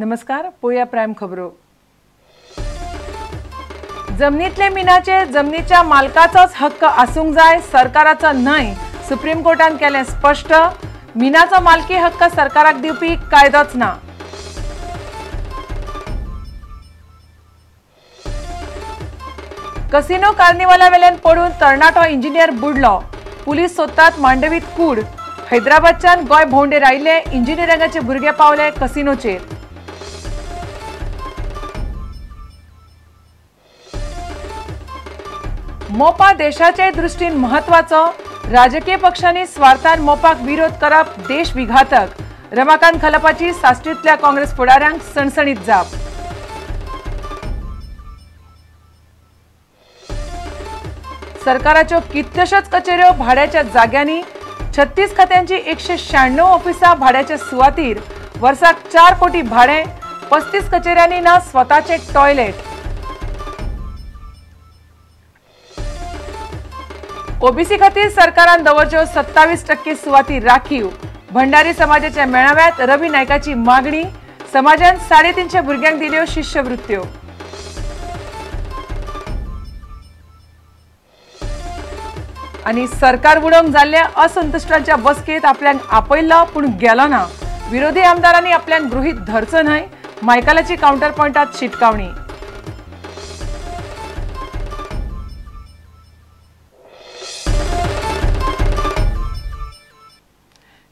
नमस्कार, पोया प्राइम खबरो। जमनीतले मिनाचे जमनीच्या मालकाचोच हक्क आसूंक जाय, सरकाराचो न्हय। सुप्रीम कोर्टान केलें स्पष्ट। मिनाचो मालकी हक्क सरकाराक दिवपी कायदोच ना। कसिनो कार्निवाला वेल्यान पडून तरणाटो इंजिनियर बुडलो। पुलीस सोदतात मांडवीत कूड। हैदराबादच्यान गोंय भोंवडेर आयिल्ले इंजिनियरिंगाचे भुरगे पावले कसिनोचेर। मोपा देशाचे दृष्टीन महत्वाचो। राजकीय पक्षांनी स्वार्थान मोपाक विरोध करप देश विघातक। रमाकांत खलपाची साश्टीतल्या काँग्रेस फुडाऱ्यांक सणसणीत जाप। सरकाराच्यो कितल्योशोच कचेऱ्यो भाड्याच्या जाग्यांनी। 36 खात्यांची 196 ऑफिसां भाड्याच्या सुवातीर। वर्साक 4 कोटी भाडे। 35 कचेऱ्यांनी ना स्वताचे टॉयलेट। ओबीसी खातीर सरकारान दवरच्यो 27% सुवाती राखीव। भंडारी समाजाच्या मेळाव्यात रवी नायकाची मागणी। समाजान 350 भुरग्यांक दिल्यो शिश्यवृत्त्यो। आणि सरकार बुडोवंक जाल्ल्या असंतुष्टांच्या बसकेत आपल्याक आपयल्लो पूण गेलो ना। विरोधी आमदारांनी आपल्याक गृहीत धरचो न्हय। मायकलाची काउंटर पॉइंटात शिटकावणी।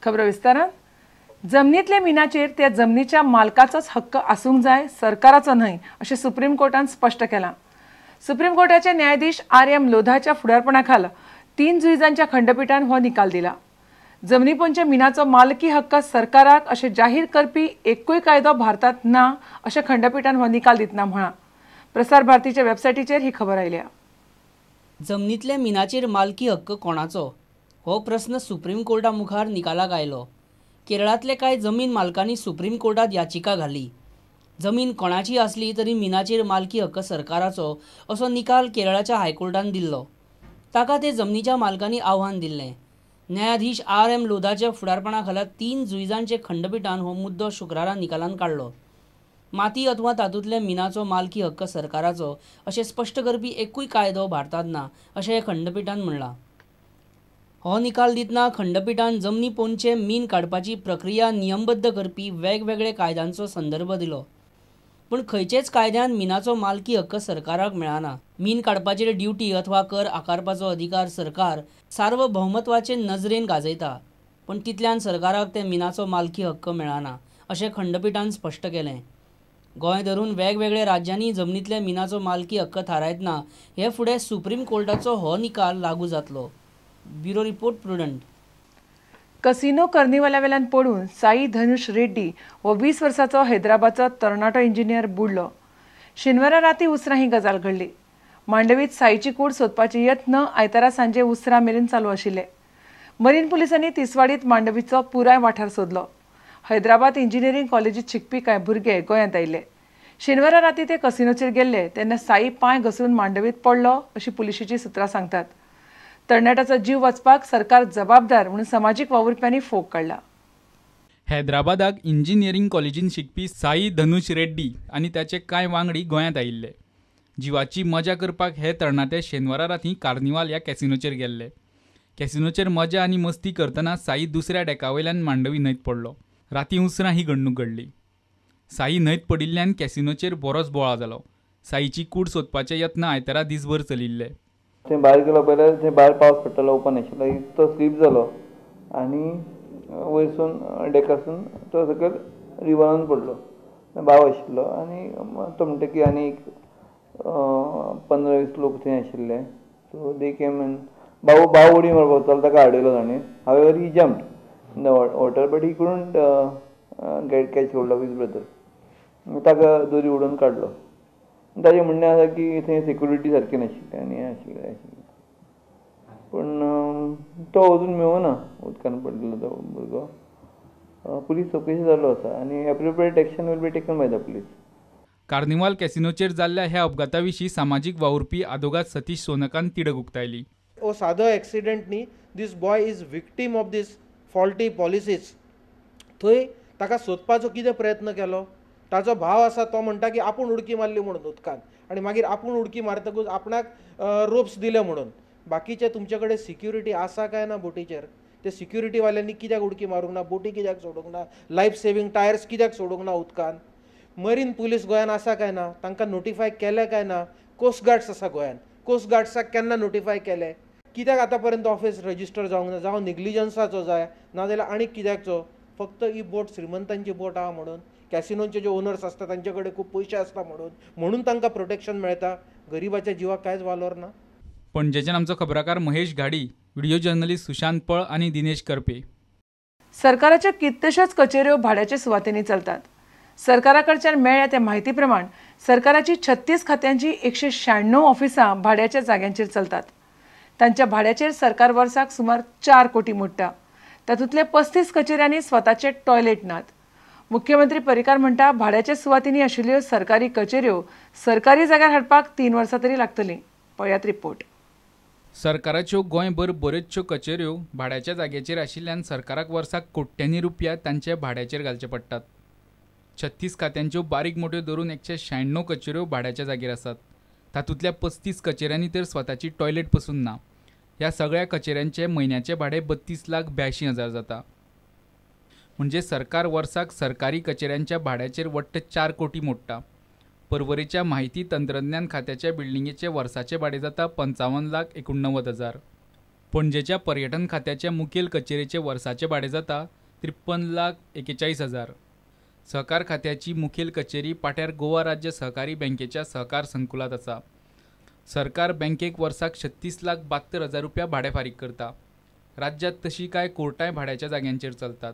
खबर विस्तारान। जमनीतले मिनाचेर त्या जमनीच्या मालकाचोच हक्क आसूंक जाय, सरकाराचो न्हय, अशें सुप्रीम कोर्टान स्पश्ट केलां। सुप्रीम कोर्टाचे न्यायाधीश आर.एम. लोधाच्या फुडारपणाखाल 3 जुइजांच्या खंडपीठान हो निकाल दिला। जमनी पोंचे मिनाचो मालकी हक्क सरकाराक अशें जाहीर करपी एकूय कायदो भारतांत ना, अशें खंडपीठान हो निकाल दितना म्हळां। प्रसार भारतीच्या वेबसायटीचेर ही खबर आयल्या। जमनीतल्या मिनाचेर मालकी हक्क कोणाचो हो प्रस्न सुप्रीम कोर्टा मुखार निकालाक आयलो। केरळांतले कांय जमीन मालकांनी सुप्रीम कोर्टात याचिका घाली। जमीन कोणाची आसली तरी मिनाचेर मालकी हक्क सरकाराचो असो निकाल केरळाच्या हायकोर्टान दिल्लो। ताका ते जमनीच्या मालकांनी आव्हान दिल्लें। न्यायाधीश आर.एम. लोधाच्या फुडारपणाखाला 3 जुइजांचे खंडपीठान हो मुद्दो शुक्रारा निकालान काडलो। माती अथवा तातूंतल्या मिनाचो मालकी हक्क सरकाराचो अशें स्पश्ट करपी एकूय कायदो भारतांत ना, अशें हे खंडपीठान म्हणलां। हो निकाल दितना खंडपीठान जमनी पोंदचे मीन काडपाची प्रक्रिया नियमबद्ध करपी वेगवेगळे कायद्यांचो संदर्भ दिलो। पूण खंयचेच कायद्यान मिनाचो मालकी हक्क सरकाराक मेळना। मीन काडपाचेर ड्युटी अथवा कर आकारपाचो अधिकार सरकार सार्वभौमत्वाचे नजरेन गाजयता, पण तितल्यान सरकाराक ते मिनाचो मालकी हक्क मेळना, अशें खंडपीठान स्पश्ट केलें। गोंय धरून वेगवेगळ्या राज्यांनी जमनीतल्या मिनाचो मालकी हक्क थारायतना हे फुडें सुप्रीम कोर्टाचो हो निकाल लागू जातलो। Bureau report prudent. कसिनो कार्निवाला वेल्यान पडून साई धनुष रेड्डी हो 20 वर्साचो हैदराबादचो तरणाटो इंजिनियर बुडलो। शेनवारा राती उसरां ही गजाल घडली। मांडवीत साईची कूड सोदपाचे यत्न आयतारा सांजे उसरां मेरेन चालू आशिल्ले। मरीन पुलिसांनी तिसवाडीत मांडवीचो पुराय वाठार सोदलो। हैदराबाद इंजिनियरिंग कॉलेजीत शिकपी कांय भुरगे गोंयांत आयिल्ले। शेनवारा राती ते कसिनोचेर गेल्ले तेन्ना साई पांय घसरून मांडवीत पडलो, अशी पुलिशेची सुत्रां सांगतात। तरणाट्याचो जीव वाचपाक सरकार जबाबदार म्हणून समाजीक वावुरप्यांनी फोग काढला। हैदराबादाक इंजिनियरिंग कॉलेजीन शिकपी साई धनुष रेड्डी आनी ताचे कांय वांगडी गोंयांत आयिल्ले। जिवाची मजा करपाक हे तरणाटे शेनवारा राती कार्निवाल ह्या कॅसिनोचेर गेल्ले। कॅसिनोचेर मजा आनी मस्ती करतना साई दुसऱ्या डेकावयल्यान मांडवी न्हंयत पडलो। राती उसरां ही घडणूक घडली। साई न्हंयत पडिल्ल्यान कॅसिनोचेर बरोच बोळा जालो। साईची कूड सोदपाचे यत्न आयतारा दिसभर चलिल्ले। थंय भायर गेलो पयल्यार थंय भायर पावस पडटालो, ओपन आशिल्लो, तो स्लीप जालो आनी वयरसून डेकासून तो सकयल रिवरान पडलो। भाव आशिल्लो आनी तो म्हणटा की आनी 15-20 लोक थंय आशिल्ले। सो दे केम एंड भाव उडी मारपाक वतालो, ताका हाडयलो ताणें। However he jumped in the water but he couldn't get catch hold of his brother. ताका दोरी उडोवन काडलो। ताजें म्हणणें आसा की थंय सिक्युरिटी सारकी नाशिल्ली आनी आशिल्लें पूण तो अजून मेळूना, उदकान पडिल्लो तो भुरगो। पुलीस चवकशी चालू आसा आनी appropriate action will be taken by the police. Carnival कॅसिनोचेर जाल्ल्या ह्या अपघाता विशीं सामाजीक वावुरपी आदोगाद सतीश सोनकान तिडक उक्तायली। ओ सादो एक्सिडेंट न्ही, this boy is victim of this faulty policies. थंय ताका सोदपाचो कितें प्रयत्न केलो, ताजो भाव आसा तो म्हणटा की आपूण उडकी मारली म्हणून उदकान आनी मागीर आपूण उडकी मारतकूच आपणाक रोप्स दिले म्हणून. बाकीचे तुमचे कडेन सिक्युरिटी आसा काय ना बोटीचेर? ते सिक्युरिटी वाल्यांनी कित्याक उडकी मारूंक ना, बोटी कित्याक सोडूंक ना, लायफ सेविंग टायर्स कित्याक सोडूंक ना उदकान? मरीन पुलीस गोंयान आसा काय ना, तांकां नोटिफाय केले काय ना? कोस्ट गार्ड्स आसा गोंयान, कोस्ट गार्ड्साक केन्ना नोटिफाय केले? कित्याक आतां पर्यंत ऑफिस रजिस्टर जावंक ना? जावं निग्लिजन्साचो जाय नाजाल्यार आनीक कित्याकचो? फक्त ही बोट श्रीमंतांची बोट आहा म्हणून, कॅसिनोचे जे ओनर्स आसता तांचे कडेन खूब पयशे आसता म्हणून तांकां प्रोटेक्शन मेळटा. गरिबाच्या जिवाक कांयच वालोर ना. पणजेच्यान आमचो खबराकार महेश घाडी, व्हिडिओ जर्नलिस्ट सुशांत पळ आणि दिनेश करपे. सरकाराच्या कितल्योश्योच कचेऱ्यो भाड्याच्या सुवातेनी चलतात. सरकारा कडच्यान मेळ्ळ्या त्या म्हायती प्रमाण सरकाराची 36 खात्यांची 196 ऑफिसां भाड्याच्या जाग्यांचेर चलतात. तांच्या भाड्याचेर सरकार वर्साक सुमार 4 कोटी मोडटा. तातूंतले 35 कचेऱ्यांनी स्वताचे टॉयलेट नात. मुख्यमंत्री परिकार म्हणटा भाड्याच्या सुवातींनी आशिल्ल्यो सरकारी कचेऱ्यो सरकारी जाग्यार हाडपाक 3 वर्सां तरी लागतलीं. पळयात रिपोर्ट. सरकाराच्यो गोंयभर बऱ्योचश्यो कचेऱ्यो भाड्याच्या जाग्याचेर आशिल्ल्यान सरकाराक वर्साक कोट्यांनी रुपया तांचे भाड्याचेर घालचे पडटात. 36 खात्यांच्यो बारीक मोठ्यो धरून 196 कचेऱ्यो भाड्याच्या जागेर आसात. तातूंतल्या 35 कचेऱ्यांनी तर स्वताची टॉयलेट पसून ना. ह्या सगळ्या कचेऱ्यांचे म्हयन्याचे भाडे 32,82,000 जाता. म्हणजे सरकार वर्साक सरकारी कचेऱ्यांच्या भाड्याचेर वट्ट 4 कोटी मोडटा. पर्वरेच्या माहिती तंत्रज्ञान खात्याच्या बिल्डिंगेचे वर्साचे भाडे जाता 55,89,000. पणजेच्या पर्यटन खात्याच्या मुखेल कचेरेचे वर्साचे भाडे जाता 53,41,000. सहकार खात्याची मुखेल कचेरी पाट्यार गोवा राज्य सहकारी बँकेच्या सहकार संकुलात आसा. सरकार बँकेक वर्साक 36,72,000 रुपया भाडे फारीक करता. राज्यात तशी कांय कोर्टाय भाड्याच्या जाग्यांचेर चलतात.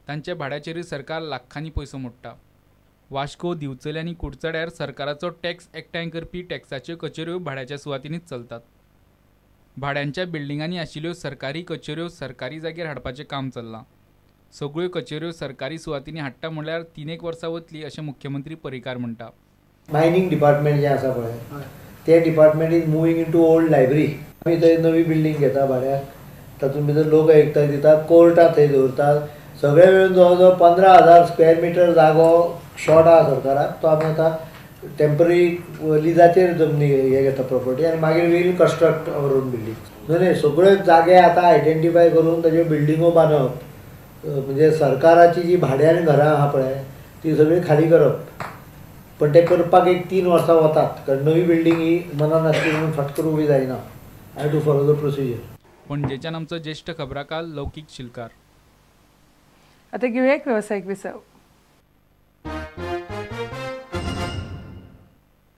तांच्या भाड्याचेरय सरकार लाखांनी पयसो मोडटा. वास्को, दिवचले आनी कुडचड्यार सरकाराचो टॅक्स एकठांय करपी टॅक्साच्यो कचेऱ्यो भाड्याच्या सुवातींनीच चलतात. भाड्यांच्या बिल्डिंगांनी आशिल्ल्यो सरकारी कचेऱ्यो सरकारी जागेर हाडपाचें काम चल्लां. सगळ्यो कचेऱ्यो सरकारी सुवातींनी हाडटा म्हणल्यार 3 वर्सां वतली अशें मुख्यमंत्री परिकार म्हणटा. मायनिंग डिपार्टमेंट जे आसा पळय ते department is moving into old library. आमी थंय नवी बिल्डींग घेता भाड्याक. तातूंत भितर लोक एकठांय दितात, कोर्टां थंय दवरतात. सगळे मेळून जवळ जवळ 15,000 स्क्वेअर मिटर जागो शॉर्ट आहा सरकाराक. तो आमी आतां टेम्पररी लिजाचेर जमनी हे घेता प्रॉपर्टी आनी मागीर will construct our own building. न्हय सगळे जागे आतां आयडेंटिफाय करून ताज्यो बिल्डिंगो बांदप. म्हणजे सरकाराची जी भाड्यान घरां आहा पळय ती सगळी खाली करप. पण ते करपाक 3 वर्सां वतात कारण नवी बिल्डींग ही मनान आसली म्हणून फटकन उबी जायना. I to follow the procedure. पणजेच्यान आमचो ज्येष्ठ खबराकार लौकीक शिलकार. आता घेऊया एक व्यावसायिक विसव.